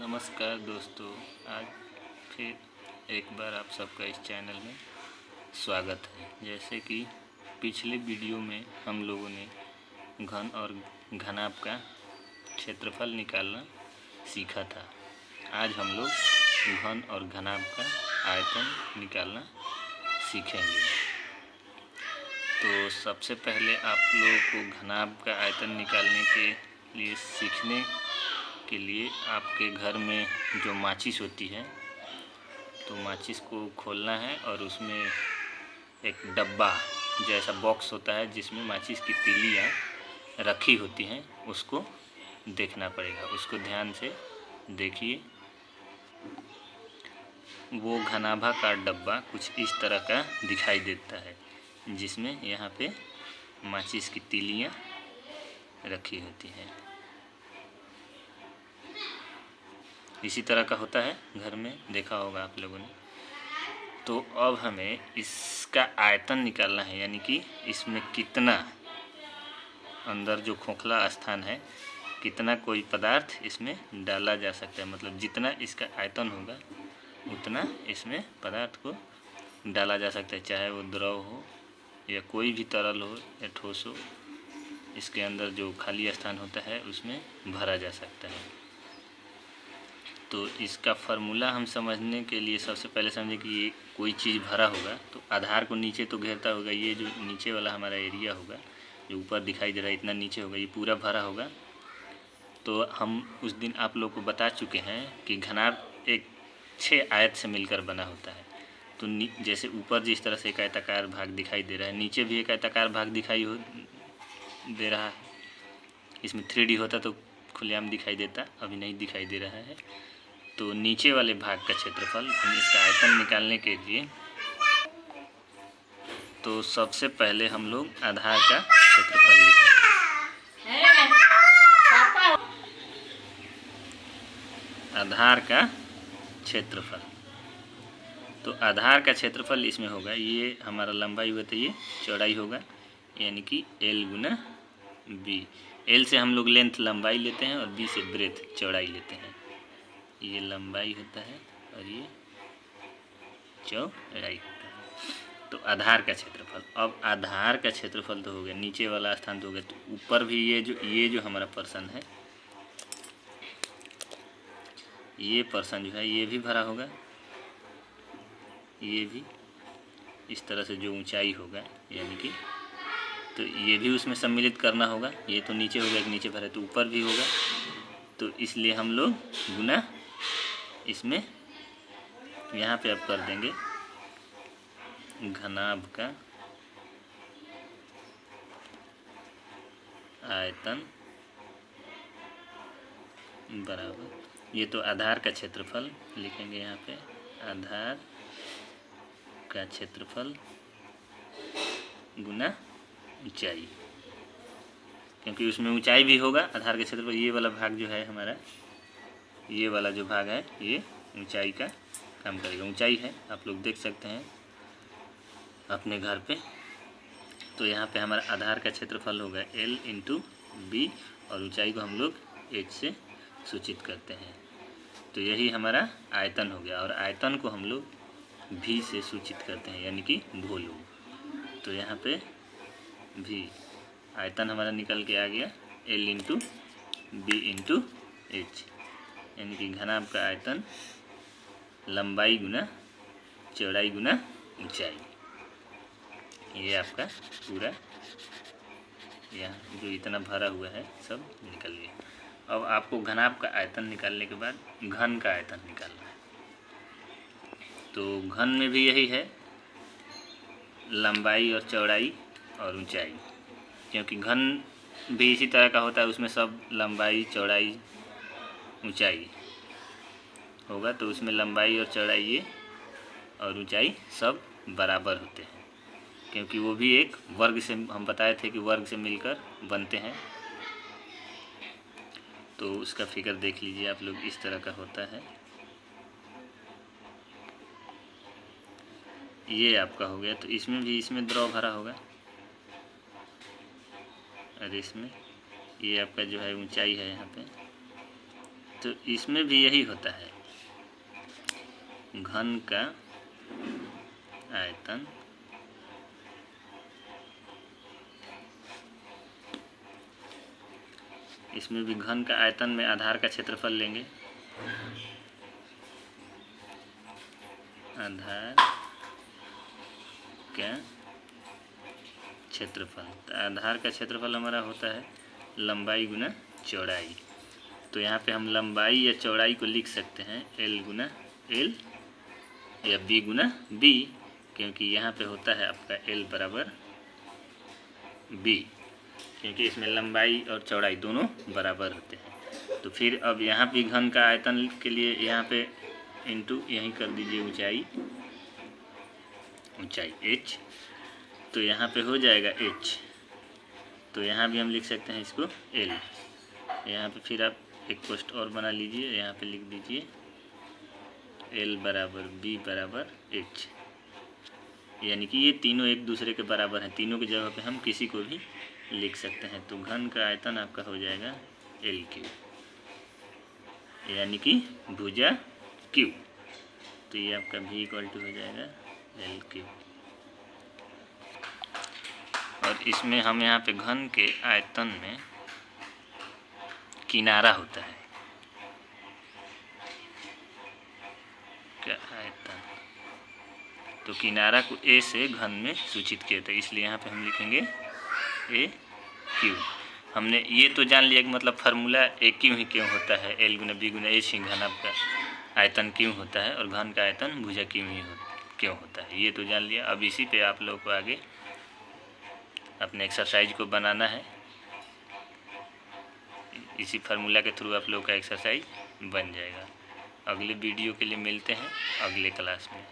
नमस्कार दोस्तों, आज फिर एक बार आप सबका इस चैनल में स्वागत है। जैसे कि पिछले वीडियो में हम लोगों ने घन और घनाभ का क्षेत्रफल निकालना सीखा था। आज हम लोग घन और घनाभ का आयतन निकालना सीखेंगे। तो सबसे पहले आप लोगों को घनाभ का आयतन निकालने के लिए सीखने के लिए आपके घर में जो माचिस होती है तो माचिस को खोलना है और उसमें एक डब्बा जैसा बॉक्स होता है जिसमें माचिस की तीलियाँ रखी होती हैं, उसको देखना पड़ेगा। उसको ध्यान से देखिए। वो घनाभाकार डब्बा कुछ इस तरह का दिखाई देता है जिसमें यहाँ पे माचिस की तीलियाँ रखी होती हैं। इसी तरह का होता है, घर में देखा होगा आप लोगों ने। तो अब हमें इसका आयतन निकालना है, यानी कि इसमें कितना अंदर जो खोखला स्थान है, कितना कोई पदार्थ इसमें डाला जा सकता है। मतलब जितना इसका आयतन होगा उतना इसमें पदार्थ को डाला जा सकता है, चाहे वो द्रव हो या कोई भी तरल हो या ठोस हो। इसके अंदर जो खाली स्थान होता है उसमें भरा जा सकता है। तो इसका फार्मूला हम समझने के लिए सबसे पहले समझें कि ये कोई चीज़ भरा होगा तो आधार को नीचे तो घेरता होगा। ये जो नीचे वाला हमारा एरिया होगा, जो ऊपर दिखाई दे रहा है, इतना नीचे होगा, ये पूरा भरा होगा। तो हम उस दिन आप लोग को बता चुके हैं कि घनाभ एक 6 आयत से मिलकर बना होता है। तो जैसे ऊपर जिस तरह से एक आयताकार भाग दिखाई दे रहा है, नीचे भी एक आयताकार भाग दिखाई दे रहा है। इसमें 3D होता तो खुलेआम दिखाई देता, अभी नहीं दिखाई दे रहा है। तो नीचे वाले भाग का क्षेत्रफल, हम इसका आयतन निकालने के लिए तो सबसे पहले हम लोग आधार का क्षेत्रफल लिखेंगे। आधार का क्षेत्रफल, तो आधार का क्षेत्रफल इसमें होगा, ये हमारा लंबाई हुआ तो ये चौड़ाई होगा, यानी कि L गुना B। L से हम लोग लेंथ लंबाई लेते हैं और B से ब्रेथ चौड़ाई लेते हैं। ये लंबाई होता है और ये चौड़ाई होता है। तो आधार का क्षेत्रफल, अब आधार का क्षेत्रफल तो हो गया, नीचे वाला स्थान तो हो गया। तो ऊपर भी ये जो हमारा पर्सन है, ये पर्सन जो है ये भी भरा होगा। ये भी इस तरह से जो ऊंचाई होगा, यानी कि तो ये भी उसमें सम्मिलित करना होगा। ये तो नीचे होगा, एक नीचे भरा, तो ऊपर भी होगा। तो इसलिए हम लोग गुना इसमें यहाँ पे अब कर देंगे घनाभ का आयतन बराबर, ये तो आधार का क्षेत्रफल लिखेंगे यहाँ पे, आधार का क्षेत्रफल गुना ऊंचाई, क्योंकि उसमें ऊंचाई भी होगा। आधार का क्षेत्रफल, ये वाला भाग जो है हमारा, ये वाला जो भाग है ये ऊंचाई का काम करेगा। ऊंचाई है, आप लोग देख सकते हैं अपने घर पे। तो यहाँ पे हमारा आधार का क्षेत्रफल होगा L इंटू B और ऊंचाई को हम लोग H से सूचित करते हैं। तो यही हमारा आयतन हो गया और आयतन को हम लोग V से सूचित करते हैं, यानी कि वॉल्यूम। तो यहाँ पे V आयतन हमारा निकल के आ गया L into B into H, यानी कि घनाभ का आयतन लंबाई गुना चौड़ाई गुना ऊंचाई। ये आपका पूरा यहाँ जो इतना भरा हुआ है सब निकल गया। अब आपको घनाभ का आयतन निकालने के बाद घन का आयतन निकालना है। तो घन में भी यही है, लंबाई और चौड़ाई और ऊंचाई, क्योंकि घन भी इसी तरह का होता है, उसमें सब लंबाई चौड़ाई ऊंचाई होगा। तो उसमें लंबाई और चौड़ाई ये और ऊंचाई सब बराबर होते हैं, क्योंकि वो भी एक वर्ग से, हम बताए थे कि वर्ग से मिलकर बनते हैं। तो उसका फिगर देख लीजिए आप लोग, इस तरह का होता है। ये आपका हो गया। तो इसमें भी, इसमें द्रव भरा होगा और इसमें ये आपका जो है ऊंचाई है यहाँ पे, तो इसमें भी यही होता है, घन का आयतन इसमें भी घन का आयतन में आधार का क्षेत्रफल लेंगे, आधार का क्षेत्रफल। तो आधार का क्षेत्रफल हमारा होता है लंबाई गुना चौड़ाई। तो यहाँ पे हम लंबाई या चौड़ाई को लिख सकते हैं L गुना L या B गुना B, क्योंकि यहाँ पे होता है आपका L बराबर B, क्योंकि इसमें लंबाई और चौड़ाई दोनों बराबर होते हैं। तो फिर अब यहाँ भी घन का आयतन के लिए यहाँ पे इंटू यहीं कर दीजिए ऊंचाई h, तो यहाँ पे हो जाएगा h। तो यहाँ भी हम लिख सकते हैं इसको L। यहाँ पे फिर आप एक पोस्ट और बना लीजिए, यहाँ पे लिख दीजिए L बराबर B बराबर h, यानी कि ये तीनों एक दूसरे के बराबर हैं। तीनों की जगह पे हम किसी को भी लिख सकते हैं। तो घन का आयतन आपका हो जाएगा L3, यानी कि भुजा Q। तो ये आपका V इक्वल टू हो जाएगा L3। और इसमें हम यहाँ पे घन के आयतन में किनारा होता है, क्या आयतन, तो किनारा को A से घन में सूचित किया था, इसलिए यहाँ पे हम लिखेंगे AQ। हमने ये तो जान लिया कि मतलब फार्मूला AQ ही क्यों होता है, L गुना B गुना H ही घन आपका आयतन क्यों होता है और घन का आयतन भुजा क्यों होता है, ये तो जान लिया। अब इसी पे आप लोगों को आगे अपने एक्सरसाइज को बनाना है। इसी फार्मूला के थ्रू आप लोग का एक्सरसाइज बन जाएगा। अगले वीडियो के लिए मिलते हैं अगले क्लास में।